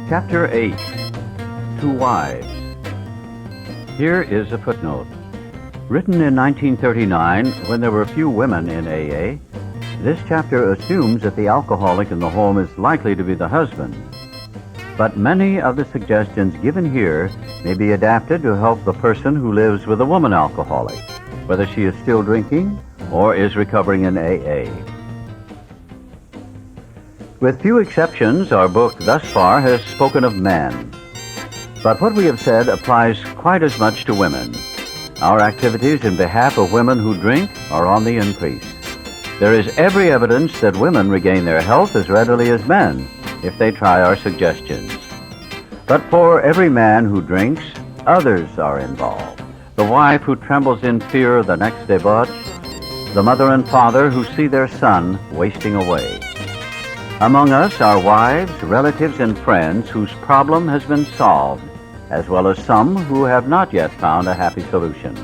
Chapter 8, To Wives. Here is a footnote. Written in 1939, when there were few women in AA, this chapter assumes that the alcoholic in the home is likely to be the husband. But many of the suggestions given here may be adapted to help the person who lives with a woman alcoholic, whether she is still drinking or is recovering in AA. With few exceptions, our book thus far has spoken of men. But what we have said applies quite as much to women. Our activities in behalf of women who drink are on the increase. There is every evidence that women regain their health as readily as men if they try our suggestions. But for every man who drinks, others are involved. The wife who trembles in fear of the next debauch, the mother and father who see their son wasting away. Among us are wives, relatives, and friends whose problem has been solved, as well as some who have not yet found a happy solution.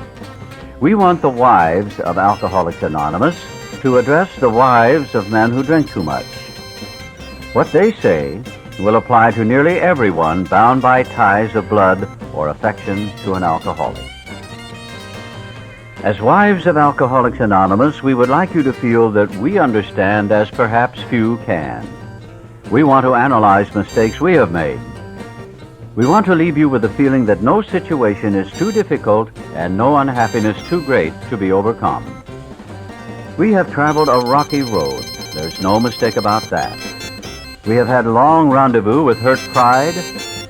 We want the wives of Alcoholics Anonymous to address the wives of men who drink too much. What they say will apply to nearly everyone bound by ties of blood or affection to an alcoholic. As wives of Alcoholics Anonymous, we would like you to feel that we understand as perhaps few can. We want to analyze mistakes we have made. We want to leave you with the feeling that no situation is too difficult and no unhappiness too great to be overcome. We have traveled a rocky road. There's no mistake about that. We have had long rendezvous with hurt pride,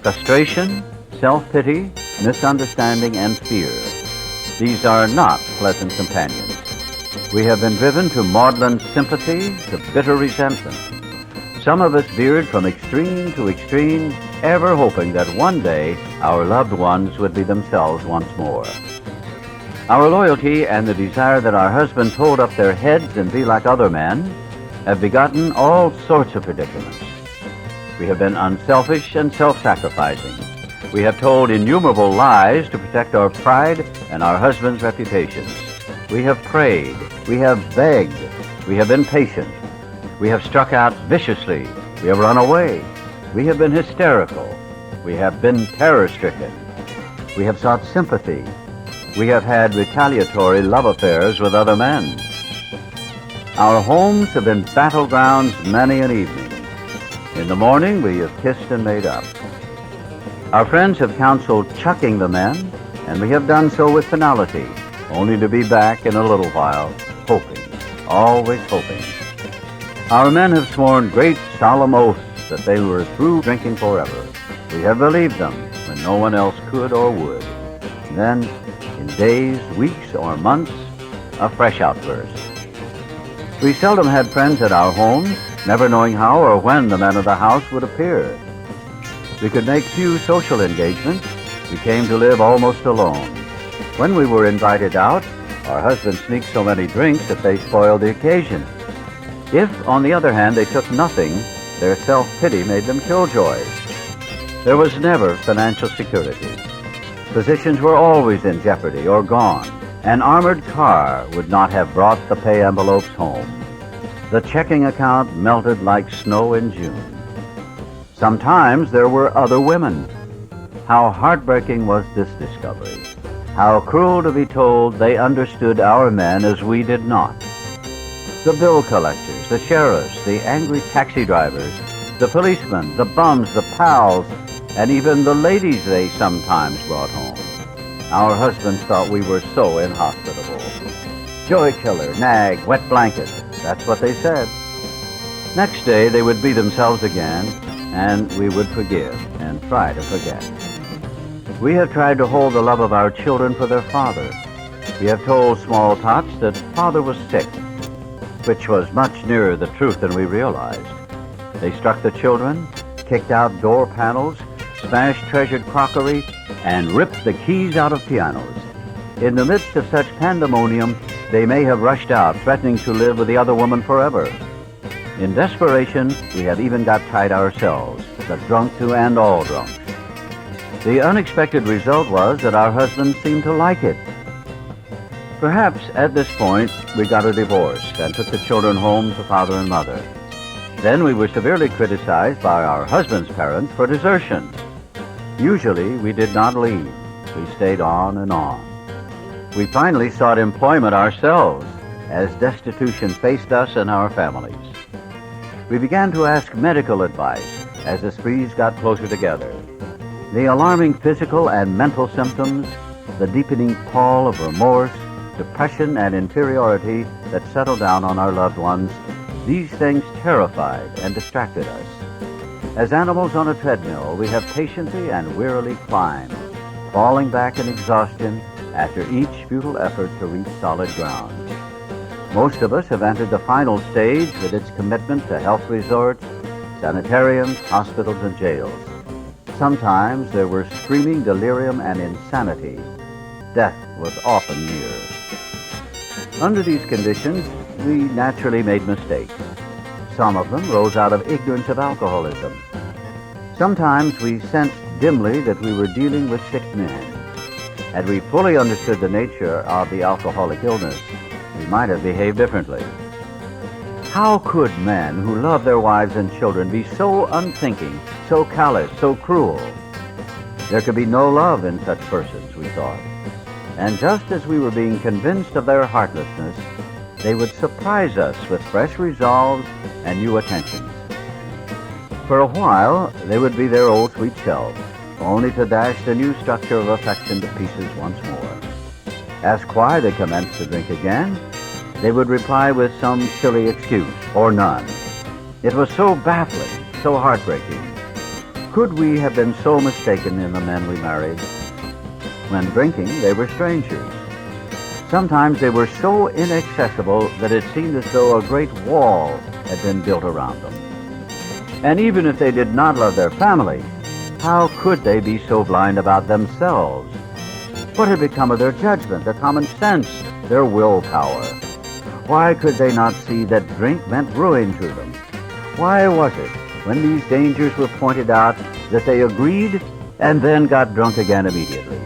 frustration, self-pity, misunderstanding, and fear. These are not pleasant companions. We have been driven to maudlin sympathy, to bitter resentment. Some of us veered from extreme to extreme, ever hoping that one day our loved ones would be themselves once more. Our loyalty and the desire that our husbands hold up their heads and be like other men have begotten all sorts of predicaments. We have been unselfish and self-sacrificing. We have told innumerable lies to protect our pride and our husbands' reputations. We have prayed. We have begged. We have been patient. We have struck out viciously. We have run away. We have been hysterical. We have been terror-stricken. We have sought sympathy. We have had retaliatory love affairs with other men. Our homes have been battlegrounds many an evening. In the morning, we have kissed and made up. Our friends have counseled chucking the men, and we have done so with finality, only to be back in a little while, hoping, always hoping. Our men have sworn great solemn oaths that they were through drinking forever. We have believed them when no one else could or would. And then, in days, weeks, or months, a fresh outburst. We seldom had friends at our homes, never knowing how or when the men of the house would appear. We could make few social engagements. We came to live almost alone. When we were invited out, our husbands sneaked so many drinks that they spoiled the occasion. If, on the other hand, they took nothing, their self-pity made them killjoys. There was never financial security. Positions were always in jeopardy or gone. An armored car would not have brought the pay envelopes home. The checking account melted like snow in June. Sometimes there were other women. How heartbreaking was this discovery. How cruel to be told they understood our men as we did not. The bill collectors, the sheriffs, the angry taxi drivers, the policemen, the bums, the pals, and even the ladies they sometimes brought home. Our husbands thought we were so inhospitable. Joy killer, nag, wet blanket, that's what they said. Next day they would be themselves again, and we would forgive and try to forget. We have tried to hold the love of our children for their father. We have told small tots that father was sick, which was much nearer the truth than we realized. They struck the children, kicked out door panels, smashed treasured crockery, and ripped the keys out of pianos. In the midst of such pandemonium, they may have rushed out, threatening to live with the other woman forever. In desperation, we have even got tied ourselves, the drunk to and all drunks. The unexpected result was that our husbands seemed to like it. Perhaps at this point we got a divorce and took the children home to father and mother. Then we were severely criticized by our husband's parents for desertion. Usually, we did not leave. We stayed on and on. We finally sought employment ourselves as destitution faced us and our families. We began to ask medical advice as the sprees got closer together. The alarming physical and mental symptoms, the deepening pall of remorse, depression, and inferiority that settled down on our loved ones, these things terrified and distracted us. As animals on a treadmill, we have patiently and wearily climbed, falling back in exhaustion after each futile effort to reach solid ground. Most of us have entered the final stage with its commitment to health resorts, sanitariums, hospitals, and jails. Sometimes there were screaming delirium and insanity. Death was often near. Under these conditions, we naturally made mistakes. Some of them rose out of ignorance of alcoholism. Sometimes we sensed dimly that we were dealing with sick men. Had we fully understood the nature of the alcoholic illness, we might have behaved differently. How could men who love their wives and children be so unthinking, so callous, so cruel? There could be no love in such persons, we thought. And just as we were being convinced of their heartlessness, they would surprise us with fresh resolves and new attentions. For a while, they would be their old sweet selves, only to dash the new structure of affection to pieces once more. Ask why they commenced to drink again, they would reply with some silly excuse, or none. It was so baffling, so heartbreaking. Could we have been so mistaken in the men we married? When drinking, they were strangers. Sometimes they were so inaccessible that it seemed as though a great wall had been built around them. And even if they did not love their family, how could they be so blind about themselves? What had become of their judgment, their common sense, their willpower? Why could they not see that drink meant ruin to them? Why was it, when these dangers were pointed out, that they agreed and then got drunk again immediately?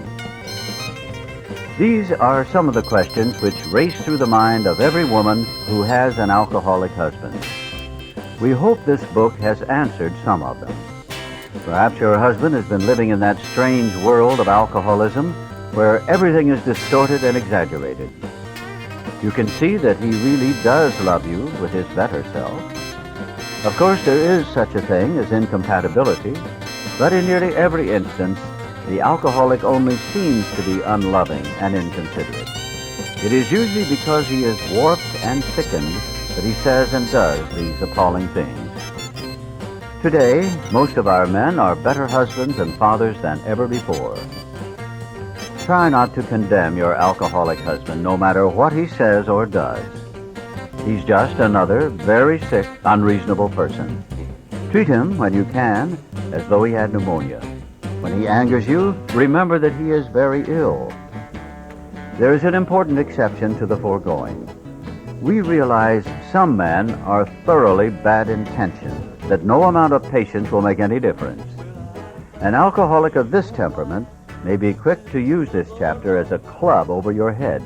These are some of the questions which race through the mind of every woman who has an alcoholic husband. We hope this book has answered some of them. Perhaps your husband has been living in that strange world of alcoholism where everything is distorted and exaggerated. You can see that he really does love you with his better self. Of course, there is such a thing as incompatibility, but in nearly every instance, the alcoholic only seems to be unloving and inconsiderate. It is usually because he is warped and sickened that he says and does these appalling things. Today, most of our men are better husbands and fathers than ever before. Try not to condemn your alcoholic husband, no matter what he says or does. He's just another very sick, unreasonable person. Treat him, when you can, as though he had pneumonia. When he angers you, remember that he is very ill. There is an important exception to the foregoing. We realize some men are thoroughly bad intentioned, that no amount of patience will make any difference. An alcoholic of this temperament may be quick to use this chapter as a club over your head.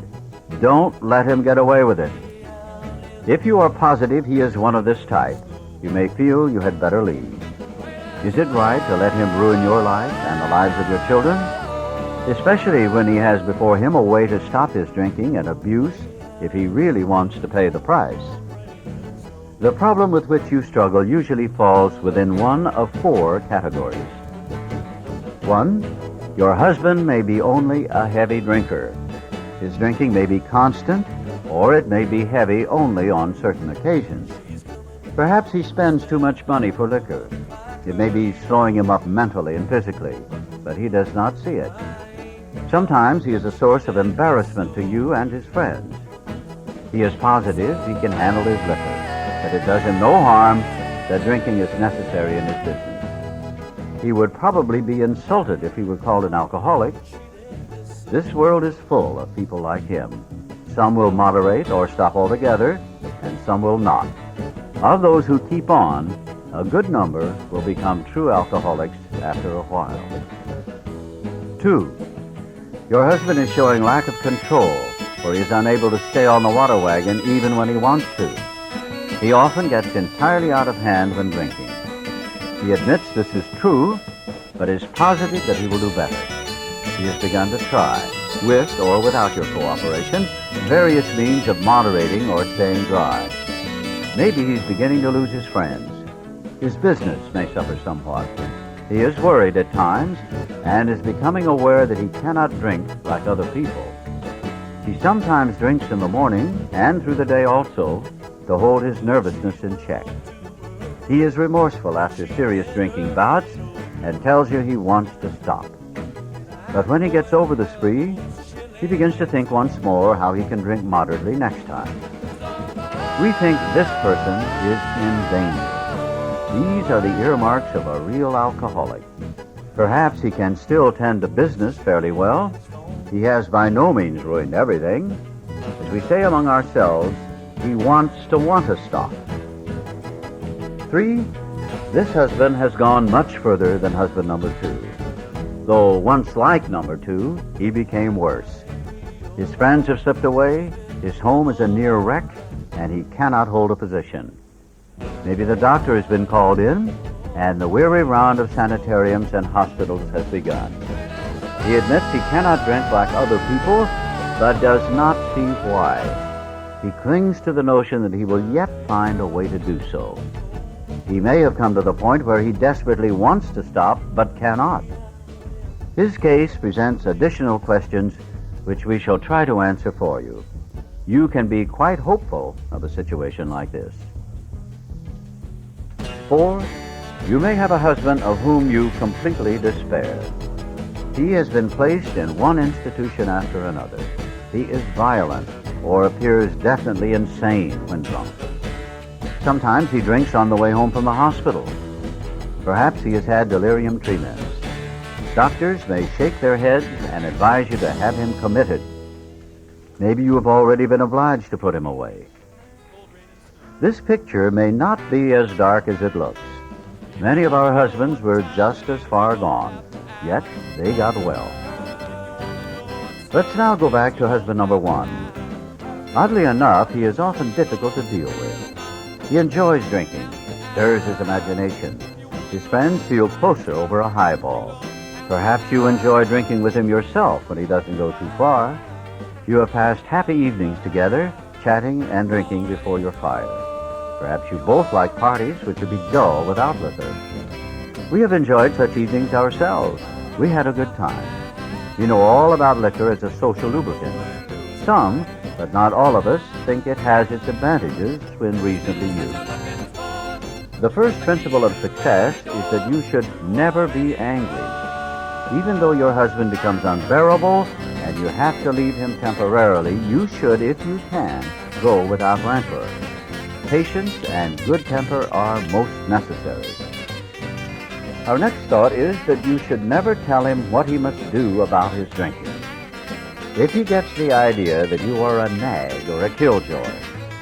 Don't let him get away with it. If you are positive he is one of this type, you may feel you had better leave. Is it right to let him ruin your life and the lives of your children? Especially when he has before him a way to stop his drinking and abuse if he really wants to pay the price. The problem with which you struggle usually falls within one of four categories. 1, your husband may be only a heavy drinker. His drinking may be constant, or it may be heavy only on certain occasions. Perhaps he spends too much money for liquor. It may be slowing him up mentally and physically, but he does not see it. Sometimes he is a source of embarrassment to you and his friends. He is positive he can handle his liquor, that it does him no harm, that drinking is necessary in his business. He would probably be insulted if he were called an alcoholic. This world is full of people like him. Some will moderate or stop altogether, and some will not. Of those who keep on, a good number will become true alcoholics after a while. 2, your husband is showing lack of control, or he is unable to stay on the water wagon even when he wants to. He often gets entirely out of hand when drinking. He admits this is true, but is positive that he will do better. He has begun to try, with or without your cooperation, various means of moderating or staying dry. Maybe he's beginning to lose his friends. His business may suffer somewhat. He is worried at times and is becoming aware that he cannot drink like other people. He sometimes drinks in the morning and through the day also to hold his nervousness in check. He is remorseful after serious drinking bouts and tells you he wants to stop. But when he gets over the spree, he begins to think once more how he can drink moderately next time. We think this person is in danger. These are the earmarks of a real alcoholic. Perhaps he can still tend to business fairly well. He has by no means ruined everything. As we say among ourselves, he wants to stop. 3. This husband has gone much further than husband number 2. Though once like number 2, he became worse. His friends have slipped away, his home is a near wreck, and he cannot hold a position. Maybe the doctor has been called in, and the weary round of sanitariums and hospitals has begun. He admits he cannot drink like other people, but does not see why. He clings to the notion that he will yet find a way to do so. He may have come to the point where he desperately wants to stop, but cannot. His case presents additional questions which we shall try to answer for you. You can be quite hopeful of a situation like this. 4. You may have a husband of whom you completely despair. He has been placed in one institution after another. He is violent or appears definitely insane when drunk. Sometimes he drinks on the way home from the hospital. Perhaps he has had delirium tremens. Doctors may shake their heads and advise you to have him committed. Maybe you have already been obliged to put him away. This picture may not be as dark as it looks. Many of our husbands were just as far gone, yet they got well. Let's now go back to husband number 1. Oddly enough, he is often difficult to deal with. He enjoys drinking. It stirs his imagination. His friends feel closer over a highball. Perhaps you enjoy drinking with him yourself when he doesn't go too far. You have passed happy evenings together, chatting and drinking before your fire. Perhaps you both like parties which would be dull without liquor. We have enjoyed such evenings ourselves. We had a good time. You know all about liquor as a social lubricant. Some, but not all of us, think it has its advantages when reasonably used. The first principle of success is that you should never be angry. Even though your husband becomes unbearable and you have to leave him temporarily, you should, if you can, go without rancor. Patience and good temper are most necessary. Our next thought is that you should never tell him what he must do about his drinking. If he gets the idea that you are a nag or a killjoy,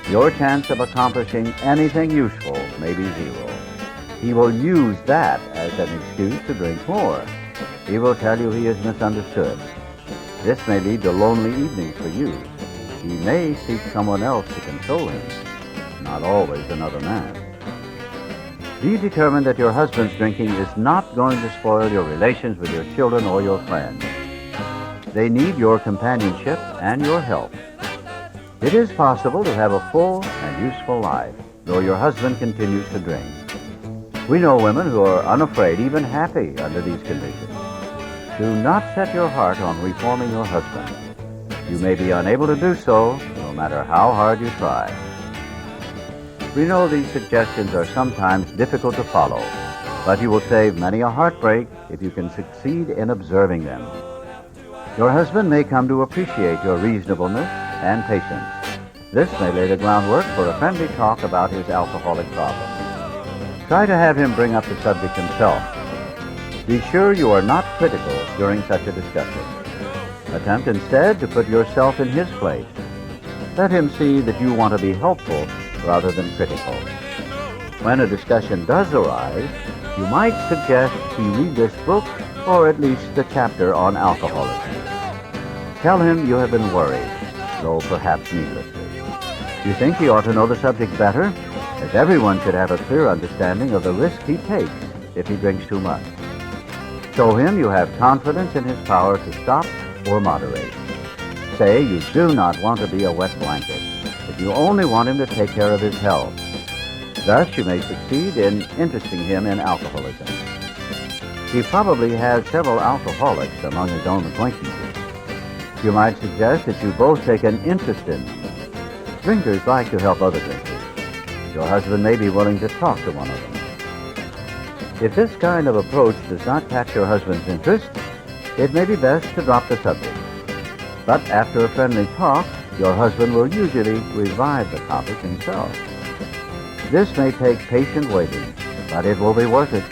your chance of accomplishing anything useful may be zero. He will use that as an excuse to drink more. He will tell you he is misunderstood. This may lead to lonely evenings for you. He may seek someone else to console him, not always another man. Be determined that your husband's drinking is not going to spoil your relations with your children or your friends. They need your companionship and your help. It is possible to have a full and useful life, though your husband continues to drink. We know women who are unafraid, even happy, under these conditions. Do not set your heart on reforming your husband. You may be unable to do so, no matter how hard you try. We know these suggestions are sometimes difficult to follow, but you will save many a heartbreak if you can succeed in observing them. Your husband may come to appreciate your reasonableness and patience. This may lay the groundwork for a friendly talk about his alcoholic problem. Try to have him bring up the subject himself. Be sure you are not critical during such a discussion. Attempt instead to put yourself in his place. Let him see that you want to be helpful rather than critical. When a discussion does arise, you might suggest he read this book or at least the chapter on alcoholism. Tell him you have been worried, though perhaps needlessly. You think he ought to know the subject better? as everyone should have a clear understanding of the risk he takes if he drinks too much. Show him you have confidence in his power to stop or moderate. Say you do not want to be a wet blanket, but you only want him to take care of his health. Thus, you may succeed in interesting him in alcoholism. He probably has several alcoholics among his own acquaintances. You might suggest that you both take an interest in them. Drinkers like to help other drinkers. Your husband may be willing to talk to one of them. If this kind of approach does not catch your husband's interest, it may be best to drop the subject. But after a friendly talk, your husband will usually revive the topic himself. This may take patient waiting, but it will be worth it.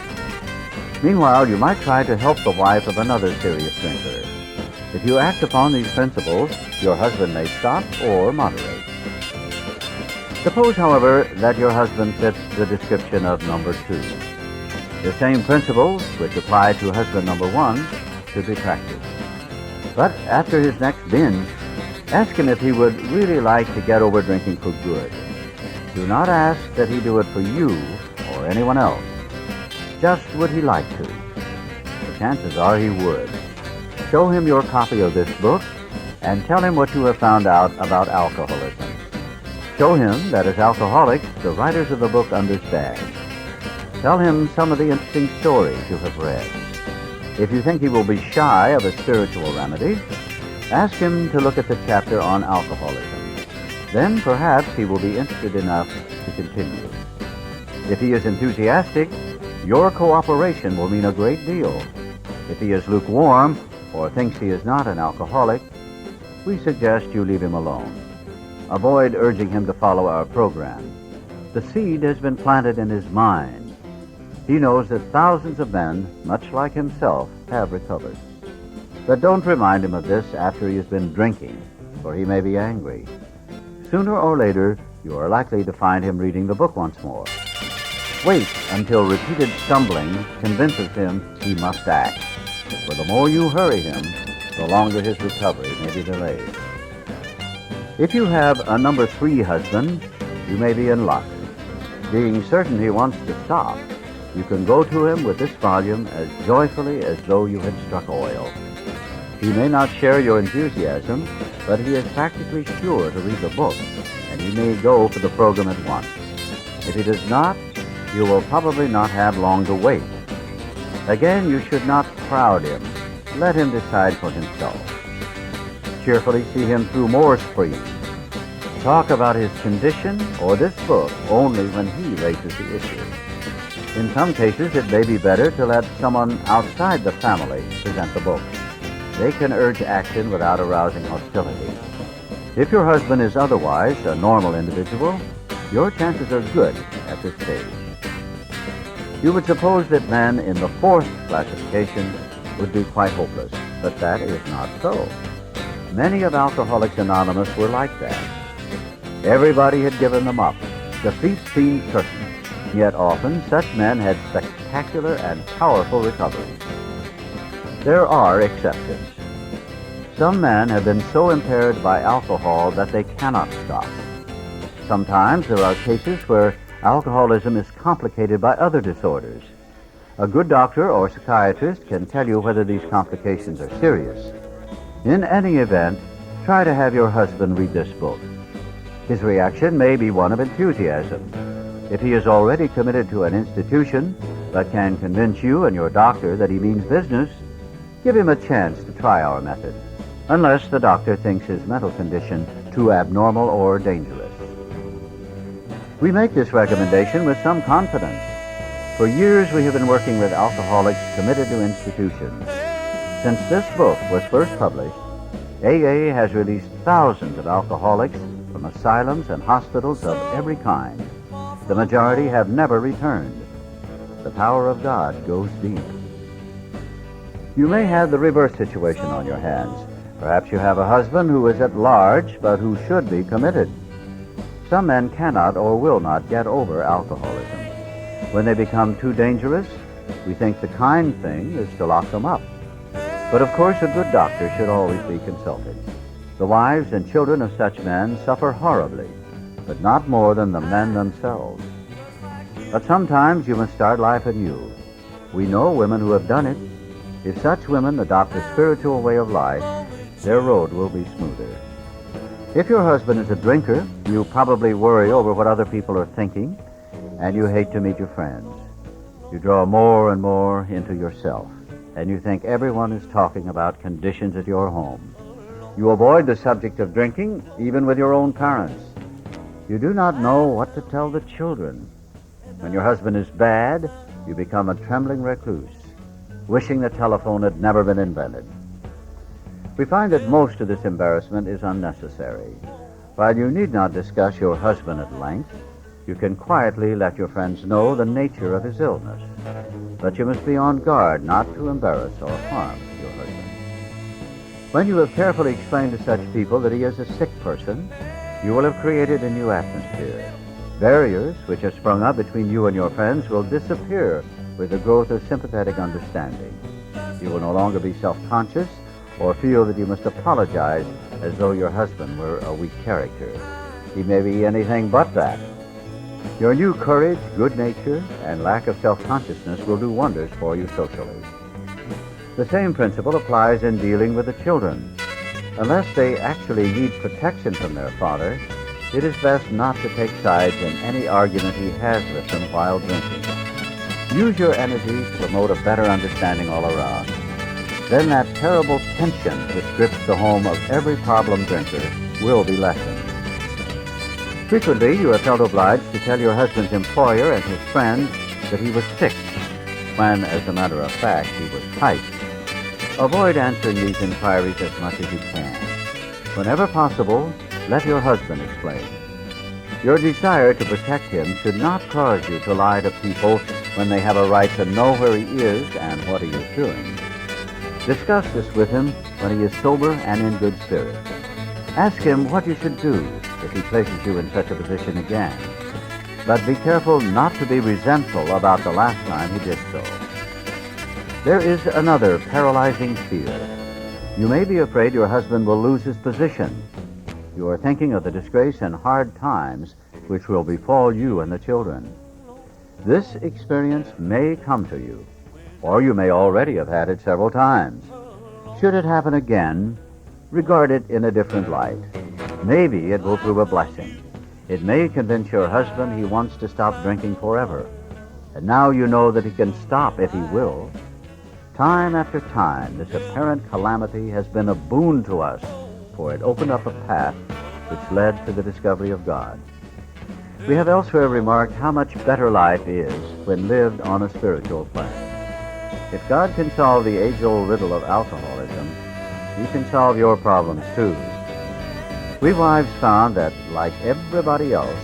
Meanwhile, you might try to help the wife of another serious drinker. If you act upon these principles, your husband may stop or moderate. Suppose, however, that your husband fits the description of number 2. The same principles which apply to husband number 1 should be practiced. But after his next binge, ask him if he would really like to get over drinking for good. Do not ask that he do it for you or anyone else. Just would he like to? The chances are he would. Show him your copy of this book and tell him what you have found out about alcoholism. Show him that as alcoholics, the writers of the book understand. Tell him some of the interesting stories you have read. If you think he will be shy of a spiritual remedy, ask him to look at the chapter on alcoholism. Then perhaps he will be interested enough to continue. If he is enthusiastic, your cooperation will mean a great deal. If he is lukewarm or thinks he is not an alcoholic, we suggest you leave him alone. Avoid urging him to follow our program. The seed has been planted in his mind. He knows that thousands of men, much like himself, have recovered. But don't remind him of this after he has been drinking, for he may be angry. Sooner or later, you are likely to find him reading the book once more. Wait until repeated stumbling convinces him he must act. For the more you hurry him, the longer his recovery may be delayed. If you have a number 3 husband, you may be in luck. Being certain he wants to stop, you can go to him with this volume as joyfully as though you had struck oil. He may not share your enthusiasm, but he is practically sure to read the book, and he may go for the program at once. If he does not, you will probably not have long to wait. Again, you should not crowd him. Let him decide for himself. Cheerfully see him through more sprees. Talk about his condition or this book only when he raises the issue. In some cases, it may be better to let someone outside the family present the book. They can urge action without arousing hostility. If your husband is otherwise a normal individual, your chances are good at this stage. You would suppose that men in the 4th classification would be quite hopeless, but that is not so. Many of Alcoholics Anonymous were like that. Everybody had given them up. Defeat seemed certain, yet often such men had spectacular and powerful recoveries. There are exceptions. Some men have been so impaired by alcohol that they cannot stop. Sometimes there are cases where alcoholism is complicated by other disorders. A good doctor or psychiatrist can tell you whether these complications are serious. In any event, try to have your husband read this book. His reaction may be one of enthusiasm. If he is already committed to an institution, but can convince you and your doctor that he means business, give him a chance to try our method, unless the doctor thinks his mental condition too abnormal or dangerous. We make this recommendation with some confidence. For years we have been working with alcoholics committed to institutions. Since this book was first published, AA has released thousands of alcoholics from asylums and hospitals of every kind. The majority have never returned. The power of God goes deep. You may have the reverse situation on your hands. Perhaps you have a husband who is at large, but who should be committed. Some men cannot or will not get over alcoholism. When they become too dangerous, we think the kind thing is to lock them up. But of course, a good doctor should always be consulted. The wives and children of such men suffer horribly, but not more than the men themselves. But sometimes you must start life anew. We know women who have done it. If such women adopt a spiritual way of life, their road will be smoother. If your husband is a drinker, you probably worry over what other people are thinking, and you hate to meet your friends. You draw more and more into yourself, and you think everyone is talking about conditions at your home. You avoid the subject of drinking, even with your own parents. You do not know what to tell the children. When your husband is bad, you become a trembling recluse, wishing the telephone had never been invented. We find that most of this embarrassment is unnecessary. While you need not discuss your husband at length, you can quietly let your friends know the nature of his illness. But you must be on guard not to embarrass or harm your husband. When you have carefully explained to such people that he is a sick person, you will have created a new atmosphere. Barriers which have sprung up between you and your friends will disappear with the growth of sympathetic understanding. You will no longer be self-conscious or feel that you must apologize as though your husband were a weak character. He may be anything but that. Your new courage, good nature, and lack of self-consciousness will do wonders for you socially. The same principle applies in dealing with the children. Unless they actually need protection from their father, it is best not to take sides in any argument he has with them while drinking. Use your energy to promote a better understanding all around. Then that terrible tension which grips the home of every problem drinker will be lessened. Frequently, you have felt obliged to tell your husband's employer and his friends that he was sick, when, as a matter of fact, he was tight. Avoid answering these inquiries as much as you can. Whenever possible, let your husband explain. Your desire to protect him should not cause you to lie to people when they have a right to know where he is and what he is doing. Discuss this with him when he is sober and in good spirits. Ask him what you should do if he places you in such a position again. But be careful not to be resentful about the last time he did so. There is another paralyzing fear. You may be afraid your husband will lose his position. You are thinking of the disgrace and hard times which will befall you and the children. This experience may come to you, or you may already have had it several times. Should it happen again, regard it in a different light. Maybe it will prove a blessing. It may convince your husband he wants to stop drinking forever. And now you know that he can stop if he will. Time after time, this apparent calamity has been a boon to us, for it opened up a path which led to the discovery of God. We have elsewhere remarked how much better life is when lived on a spiritual plane. If God can solve the age-old riddle of alcoholism, he can solve your problems too. We wives found that, like everybody else,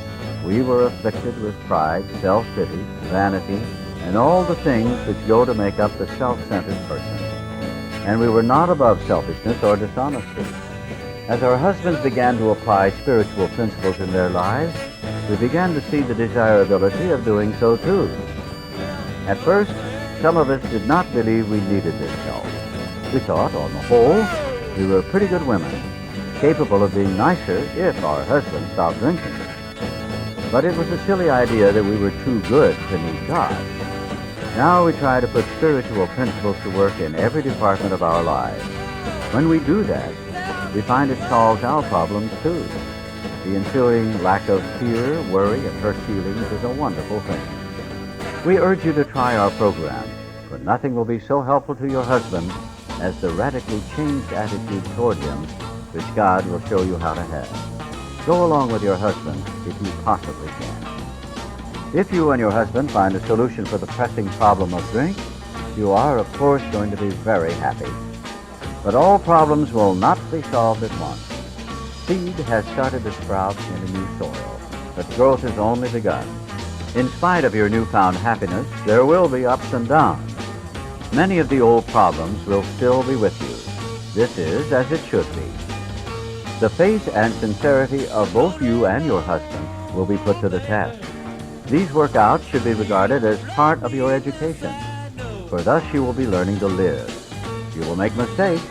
we were afflicted with pride, self-pity, vanity, and all the things which go to make up the self-centered person. And we were not above selfishness or dishonesty. As our husbands began to apply spiritual principles in their lives, we began to see the desirability of doing so too. At first, some of us did not believe we needed this help. We thought, on the whole, we were pretty good women, capable of being nicer if our husbands stopped drinking. But it was a silly idea that we were too good to need God. Now we try to put spiritual principles to work in every department of our lives. When we do that, we find it solves our problems too. The ensuing lack of fear, worry, and hurt feelings is a wonderful thing. We urge you to try our program, for nothing will be so helpful to your husband as the radically changed attitude toward him, which God will show you how to have. Go along with your husband if you possibly can. If you and your husband find a solution for the pressing problem of drink, you are, of course, going to be very happy. But all problems will not be solved at once. Seed has started to sprout in a new soil, but growth has only begun. In spite of your newfound happiness, there will be ups and downs. Many of the old problems will still be with you. This is as it should be. The faith and sincerity of both you and your husband will be put to the test. These workouts should be regarded as part of your education, for thus you will be learning to live. You will make mistakes,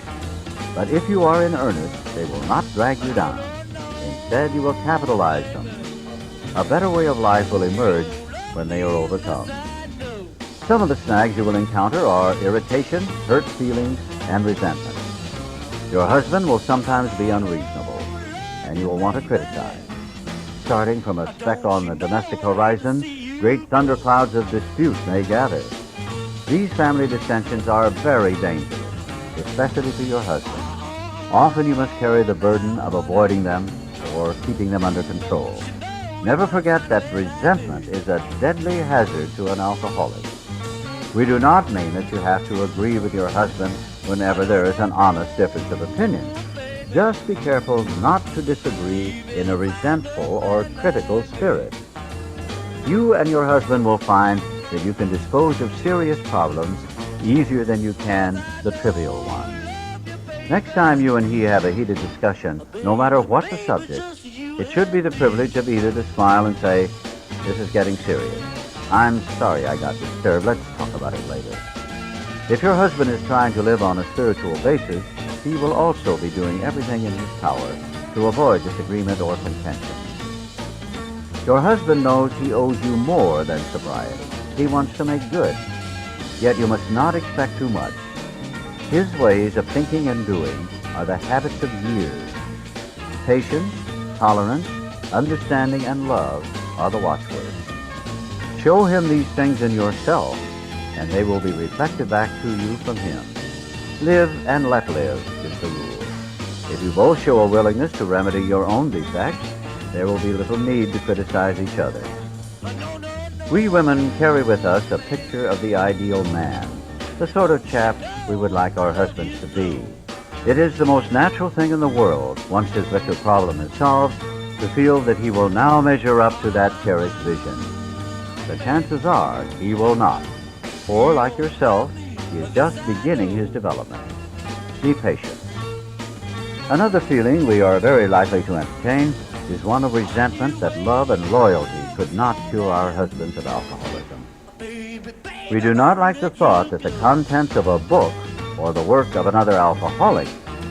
but if you are in earnest, they will not drag you down. Instead, you will capitalize them. A better way of life will emerge when they are overcome. Some of the snags you will encounter are irritation, hurt feelings, and resentment. Your husband will sometimes be unreasonable, and you will want to criticize. Starting from a speck on the domestic horizon, great thunderclouds of dispute may gather. These family dissensions are very dangerous, especially to your husband. Often you must carry the burden of avoiding them or keeping them under control. Never forget that resentment is a deadly hazard to an alcoholic. We do not mean that you have to agree with your husband whenever there is an honest difference of opinion. Just be careful not to disagree in a resentful or critical spirit. You and your husband will find that you can dispose of serious problems easier than you can the trivial ones. Next time you and he have a heated discussion, no matter what the subject, it should be the privilege of either to smile and say, "This is getting serious. I'm sorry I got disturbed. Let's talk about it later." If your husband is trying to live on a spiritual basis, he will also be doing everything in his power to avoid disagreement or contention. Your husband knows he owes you more than sobriety. He wants to make good. Yet you must not expect too much. His ways of thinking and doing are the habits of years. Patience, tolerance, understanding, and love are the watchwords. Show him these things in yourself, and they will be reflected back to you from him. Live and let live is the rule. If you both show a willingness to remedy your own defects, there will be little need to criticize each other. We women carry with us a picture of the ideal man, the sort of chap we would like our husbands to be. It is the most natural thing in the world, once his liquor problem is solved, to feel that he will now measure up to that cherished vision. The chances are he will not, for like yourself, he is just beginning his development. Be patient. Another feeling we are very likely to entertain is one of resentment that love and loyalty could not cure our husbands of alcoholism. We do not like the thought that the contents of a book or the work of another alcoholic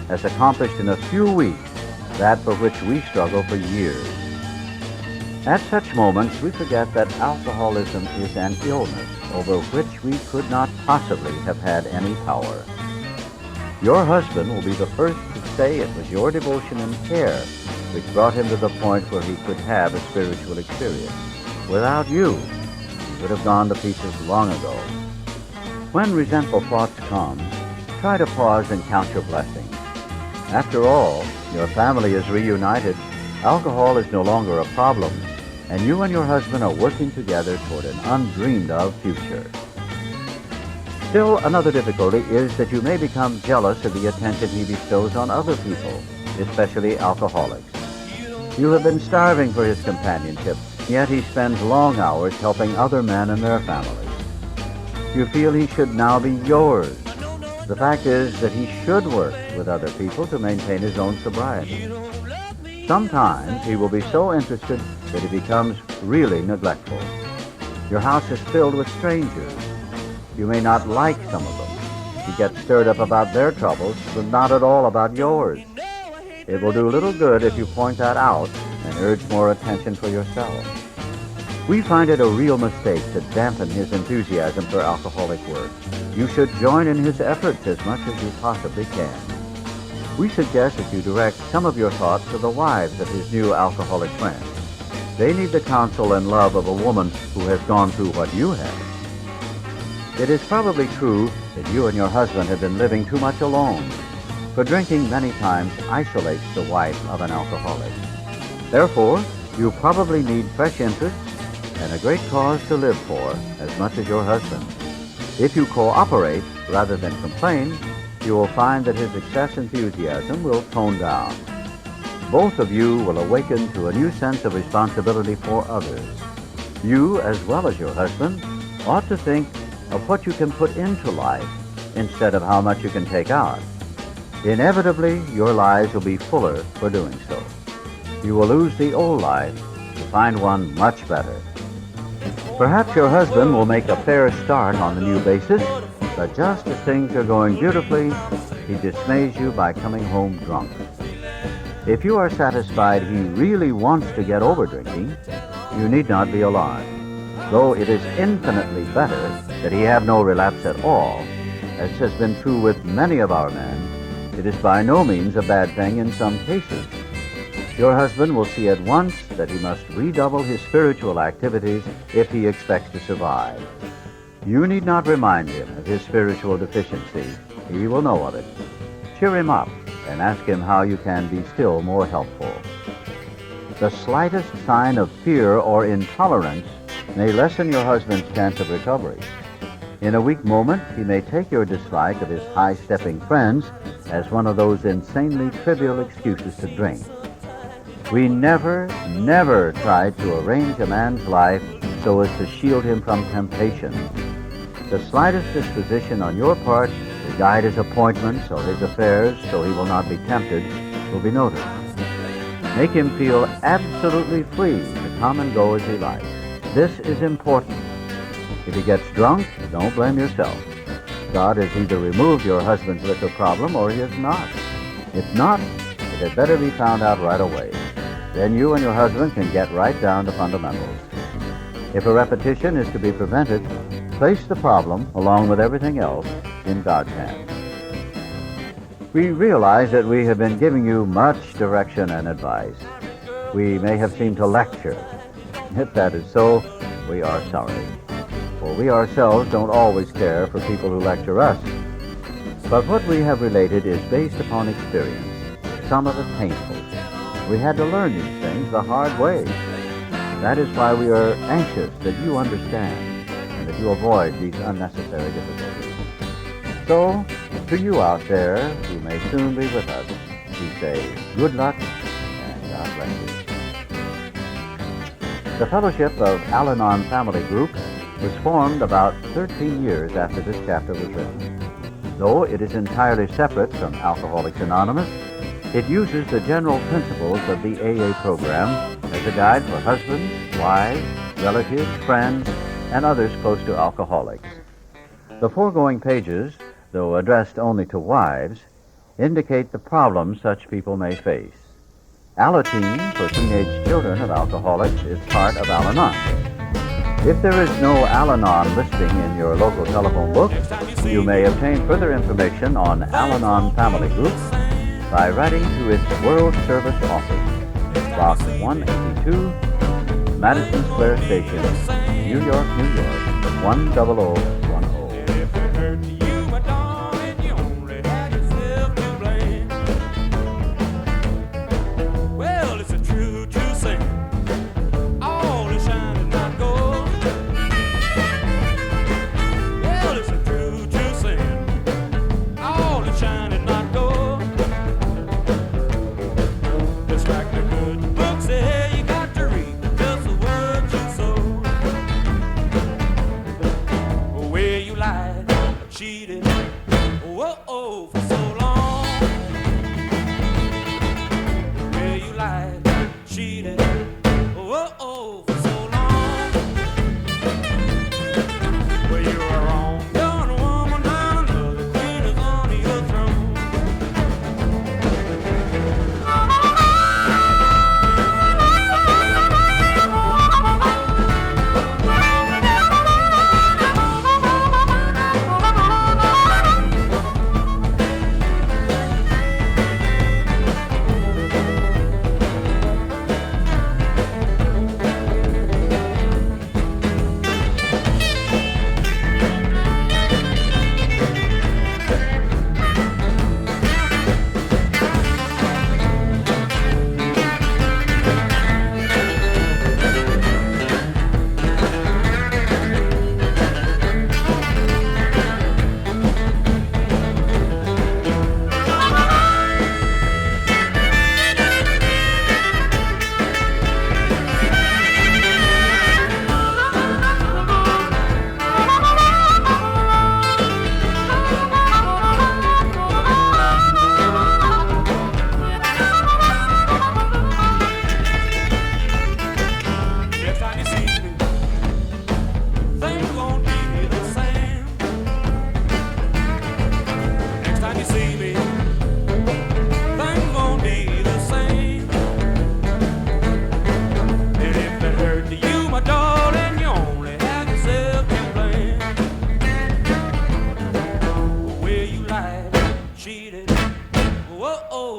has accomplished in a few weeks that for which we struggle for years. At such moments, we forget that alcoholism is an illness over which we could not possibly have had any power. Your husband will be the first to say it was your devotion and care which brought him to the point where he could have a spiritual experience. Without you, he would have gone to pieces long ago. When resentful thoughts come, try to pause and count your blessings. After all, your family is reunited, alcohol is no longer a problem, and you and your husband are working together toward an undreamed-of future. Still, another difficulty is that you may become jealous of the attention he bestows on other people, especially alcoholics. You have been starving for his companionship, yet he spends long hours helping other men and their families. You feel he should now be yours. The fact is that he should work with other people to maintain his own sobriety. Sometimes he will be so interested that he becomes really neglectful. Your house is filled with strangers. You may not like some of them. You get stirred up about their troubles, but not at all about yours. It will do little good if you point that out and urge more attention for yourself. We find it a real mistake to dampen his enthusiasm for alcoholic work. You should join in his efforts as much as you possibly can. We suggest that you direct some of your thoughts to the wives of his new alcoholic friends. They need the counsel and love of a woman who has gone through what you have. It is probably true that you and your husband have been living too much alone, for drinking many times isolates the wife of an alcoholic. Therefore, you probably need fresh interests and a great cause to live for as much as your husband. If you cooperate rather than complain, you will find that his excess enthusiasm will tone down. Both of you will awaken to a new sense of responsibility for others. You, as well as your husband, ought to think of what you can put into life instead of how much you can take out. Inevitably, your lives will be fuller for doing so. You will lose the old life to find one much better. Perhaps your husband will make a fair start on the new basis, but just as things are going beautifully, he dismays you by coming home drunk. If you are satisfied he really wants to get over drinking, you need not be alarmed. Though it is infinitely better that he have no relapse at all, as has been true with many of our men, it is by no means a bad thing in some cases. Your husband will see at once that he must redouble his spiritual activities if he expects to survive. You need not remind him of his spiritual deficiency. He will know of it. Cheer him up and ask him how you can be still more helpful. The slightest sign of fear or intolerance may lessen your husband's chance of recovery. In a weak moment, he may take your dislike of his high-stepping friends as one of those insanely trivial excuses to drink. We never try to arrange a man's life so as to shield him from temptation. The slightest disposition on your part to guide his appointments or his affairs so he will not be tempted will be noticed. Make him feel absolutely free to come and go as he likes. This is important. If he gets drunk, don't blame yourself. God has either removed your husband's liquor problem or he has not. If not, it had better be found out right away. Then you and your husband can get right down to fundamentals. If a repetition is to be prevented, place the problem, along with everything else, in God's hands. We realize that we have been giving you much direction and advice. We may have seemed to lecture. If that is so, we are sorry. For we ourselves don't always care for people who lecture us. But what we have related is based upon experience, some of it painful. We had to learn these things the hard way. That is why we are anxious that you understand and that you avoid these unnecessary difficulties. So, to you out there who may soon be with us, we say good luck and God bless you. The Fellowship of Al-Anon Family Group was formed about 13 years after this chapter was written. Though it is entirely separate from Alcoholics Anonymous, it uses the general principles of the AA program as a guide for husbands, wives, relatives, friends, and others close to alcoholics. The foregoing pages, though addressed only to wives, indicate the problems such people may face. Alateen for teenage children of alcoholics is part of Al-Anon. If there is no Al-Anon listing in your local telephone book, you may obtain further information on Al-Anon Family Group by writing to its World Service Office, Box 182, Madison Square Station, New York, New York, 10010.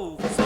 move.